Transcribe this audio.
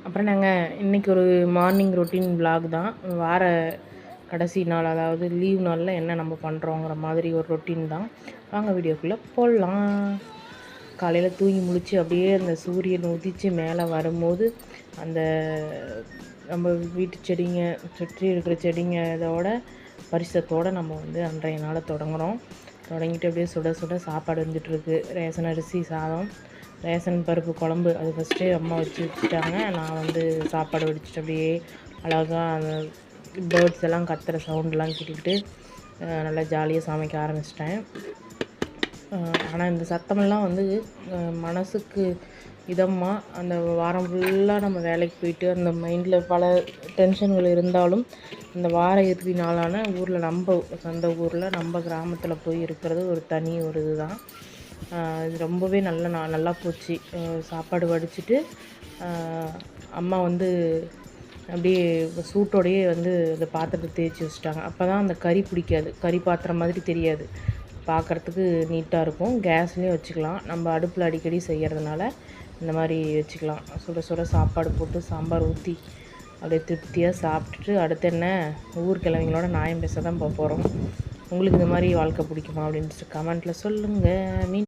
அப்புறம் நாங்கள் இன்றைக்கி ஒரு மார்னிங் ரொட்டீன் விலாக் தான். வார கடைசி நாள், அதாவது லீவ் நாளில் என்ன நம்ம பண்ணுறோங்கிற மாதிரி ஒரு ரொட்டீன் தான். வாங்க வீடியோக்குள்ளே போடலாம். காலையில் தூங்கி முழிச்சு அப்படியே அந்த சூரியன் உதித்து மேலே வரும்போது அந்த நம்ம வீட்டு செடிங்க சுற்றி இருக்கிற செடிங்க இதோட பரிசத்தோடு நம்ம வந்து அன்றைய நாளை தொடங்குகிறோம். தொடங்கிட்டு அப்படியே சுட சுட சாப்பாடு வந்துட்டுருக்கு. ரேஷன் அரிசி சாதம், ரேஷன் பருப்பு குழம்பு, அது ஃபஸ்ட்டே அம்மா வச்சுட்டாங்க. நான் வந்து சாப்பாடு வடிச்சிட்டு அப்படியே அழகாக அந்த பேர்ட்ஸ் எல்லாம் கத்துற சவுண்டெலாம் கேட்டுக்கிட்டு நல்லா ஜாலியாக சமைக்க ஆரம்பிச்சிட்டேன். ஆனால் இந்த சத்தமெல்லாம் வந்து மனசுக்கு இதமாக அந்த வாரம் ஃபுல்லாக நம்ம வேலைக்கு போயிட்டு அந்த மைண்டில் பல டென்ஷன்கள் இருந்தாலும் இந்த வார இறுதி நாளான ஊரில் நம்ம சொந்த ஊரில் நம்ம கிராமத்தில் போய் இருக்கிறது ஒரு தனி ஒரு இதுதான். இது ரொம்பவே நல்லா போச்சு. சாப்பாடு வடிச்சிட்டு அம்மா வந்து அப்படியே சூட்டோடையே வந்து அந்த பாத்திரத்தை தேய்ச்சி வச்சுட்டாங்க. அப்போ தான் அந்த கறி பிடிக்காது, கறி பாத்திரம் மாதிரி தெரியாது, பார்க்குறதுக்கு நீட்டாக இருக்கும். கேஸ்லேயும் வச்சுக்கலாம், நம்ம அடுப்பில் அடிக்கடி செய்கிறதுனால இந்த மாதிரி வச்சுக்கலாம். சுட சுட சாப்பாடு போட்டு சாம்பார் ஊற்றி அப்படியே திருப்தியாக சாப்பிட்டுட்டு அடுத்து என்ன ஊர் கிழவிங்களோட நியாயம் பேச தான் போகிறோம். உங்களுக்கு இந்த மாதிரி வாழ்க்கை பிடிக்குமா அப்படின்ட்டு கமெண்ட்டில் சொல்லுங்கள்.